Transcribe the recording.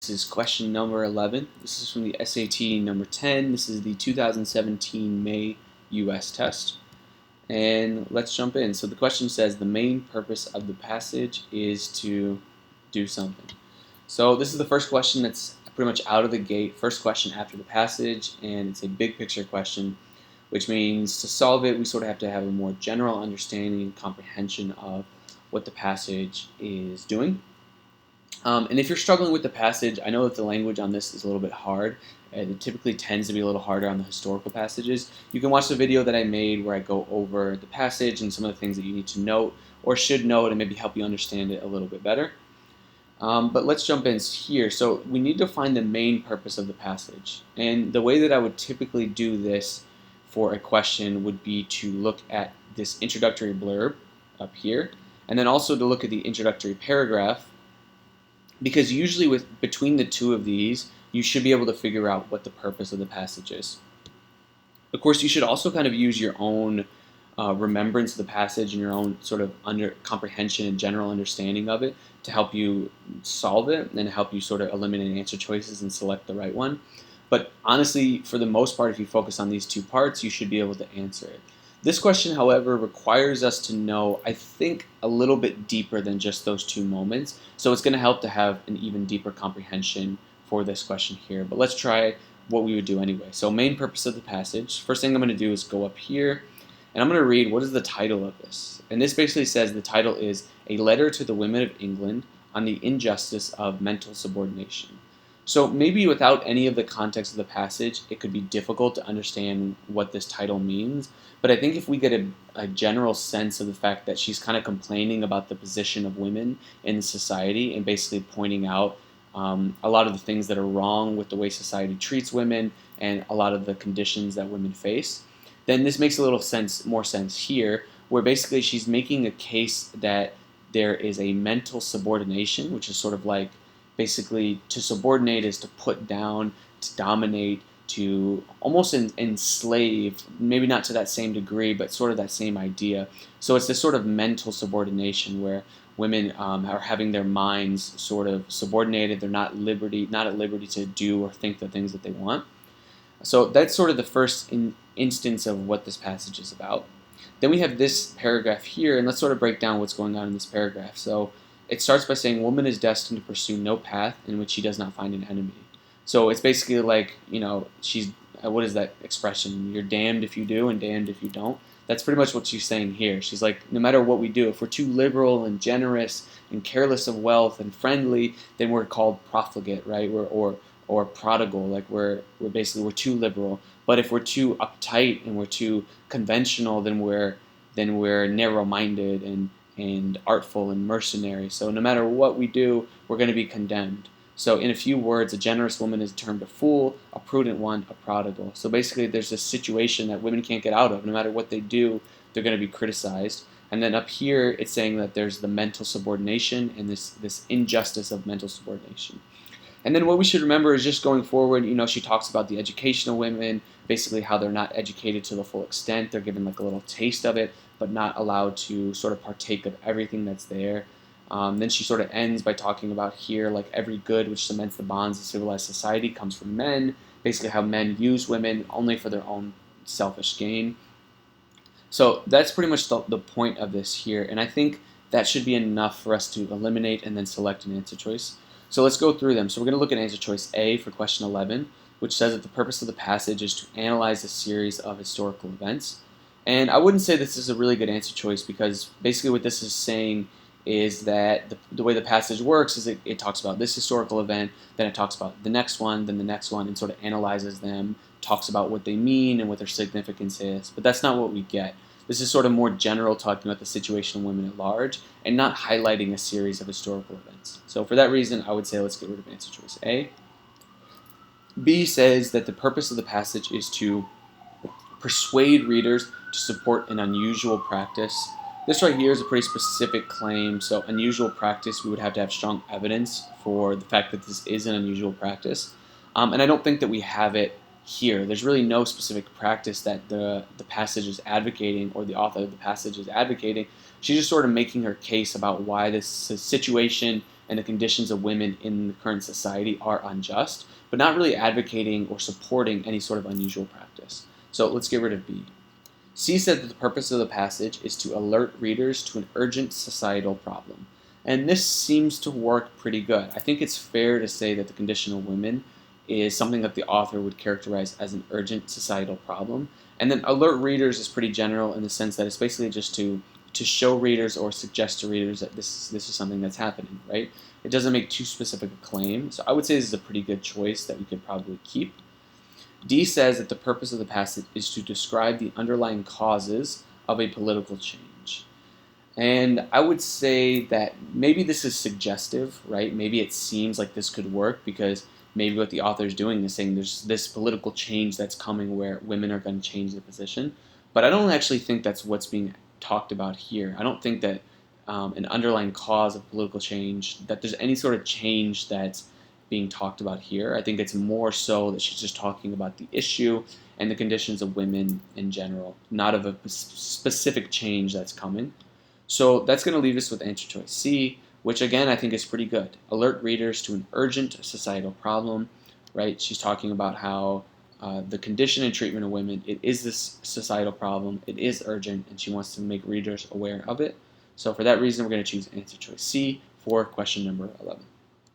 This is question number 11. This is from the SAT number 10. This is the 2017 May US test. And let's jump in. So the question says the main purpose of the passage is to do something. So this is the first question that's pretty much out of the gate, first question after the passage, and it's a big picture question, which means to solve it, we sort of have to have a more general understanding and comprehension of what the passage is doing. And if you're struggling with the passage, I know that the language on this is a little bit hard. It typically tends to be a little harder on the historical passages. You can watch the video that I made where I go over the passage and some of the things that you need to note or should note and maybe help you understand it a little bit better. But let's jump in here. So we need to find the main purpose of the passage. And the way that I would typically do this for a question would be to look at this introductory blurb up here, and then also to look at the introductory paragraph, because usually between the two of these, you should be able to figure out what the purpose of the passage is. Of course, you should also kind of use your own remembrance of the passage and your own sort of comprehension and general understanding of it to help you solve it and help you sort of eliminate answer choices and select the right one. But honestly, for the most part, if you focus on these two parts, you should be able to answer it. This question, however, requires us to know, I think, a little bit deeper than just those two moments. So it's going to help to have an even deeper comprehension for this question here. But let's try what we would do anyway. So main purpose of the passage. First thing I'm going to do is go up here, and I'm going to read what is the title of this. And this basically says the title is A Letter to the Women of England on the Injustice of Mental Subordination. So maybe without any of the context of the passage, it could be difficult to understand what this title means. But I think if we get a general sense of the fact that she's kind of complaining about the position of women in society and basically pointing out a lot of the things that are wrong with the way society treats women and a lot of the conditions that women face, then this makes a little more sense here, where basically she's making a case that there is a mental subordination, which is sort of like basically to subordinate is to put down, to dominate, to almost enslave, maybe not to that same degree, but sort of that same idea. So it's this sort of mental subordination where women are having their minds sort of subordinated. They're not at liberty to do or think the things that they want. So that's sort of the first instance of what this passage is about. Then we have this paragraph here, and let's sort of break down what's going on in this paragraph. So it starts by saying, woman is destined to pursue no path in which she does not find an enemy. So it's basically like, she's, what is that expression? You're damned if you do and damned if you don't. That's pretty much what she's saying here. She's like, no matter what we do, if we're too liberal and generous and careless of wealth and friendly, then we're called profligate, right? Or prodigal, like we're too liberal. But if we're too uptight and we're too conventional, then we're narrow-minded and artful and mercenary. So no matter what we do, we're going to be condemned. So in a few words, a generous woman is termed a fool, a prudent one, a prodigal. So basically there's this situation that women can't get out of. No matter what they do, they're going to be criticized. And then up here, it's saying that there's the mental subordination and this injustice of mental subordination. And then what we should remember is just going forward, she talks about the education of women, basically how they're not educated to the full extent. They're given like a little taste of it, but not allowed to sort of partake of everything that's there. Then she sort of ends by talking about here, like every good which cements the bonds of civilized society comes from men, basically how men use women only for their own selfish gain. So that's pretty much the point of this here, and I think that should be enough for us to eliminate and then select an answer choice. So let's go through them. So we're going to look at answer choice A for question 11, which says that the purpose of the passage is to analyze a series of historical events. And I wouldn't say this is a really good answer choice, because basically what this is saying is that the way the passage works is it talks about this historical event, then it talks about the next one, then the next one, and sort of analyzes them, talks about what they mean and what their significance is. But that's not what we get. This is sort of more general, talking about the situation of women at large and not highlighting a series of historical events. So for that reason, I would say let's get rid of answer choice A. B says that the purpose of the passage is to persuade readers to support an unusual practice. This right here is a pretty specific claim. So unusual practice, we would have to have strong evidence for the fact that this is an unusual practice. And I don't think that we have it here. There's really no specific practice that the passage is advocating or the author of the passage is advocating. She's just sort of making her case about why this situation and the conditions of women in the current society are unjust, but not really advocating or supporting any sort of unusual practice. So let's get rid of B. C said that the purpose of the passage is to alert readers to an urgent societal problem. And this seems to work pretty good. I think it's fair to say that the condition of women is something that the author would characterize as an urgent societal problem. And then alert readers is pretty general in the sense that it's basically just to show readers or suggest to readers that this is something that's happening, right? It doesn't make too specific a claim. So I would say this is a pretty good choice that we could probably keep. D says that the purpose of the passage is to describe the underlying causes of a political change. And I would say that maybe this is suggestive, right? Maybe it seems like this could work because maybe what the author is doing is saying there's this political change that's coming where women are going to change their position. But I don't actually think that's what's being talked about here. I don't think that an underlying cause of political change, that there's any sort of change that's being talked about here. I think it's more so that she's just talking about the issue and the conditions of women in general, not of a specific change that's coming. So that's going to leave us with answer choice C, which again I think is pretty good. Alert readers to an urgent societal problem, right? She's talking about how the condition and treatment of women, it is this societal problem, it is urgent, and she wants to make readers aware of it. So for that reason, we're going to choose answer choice C for question number 11.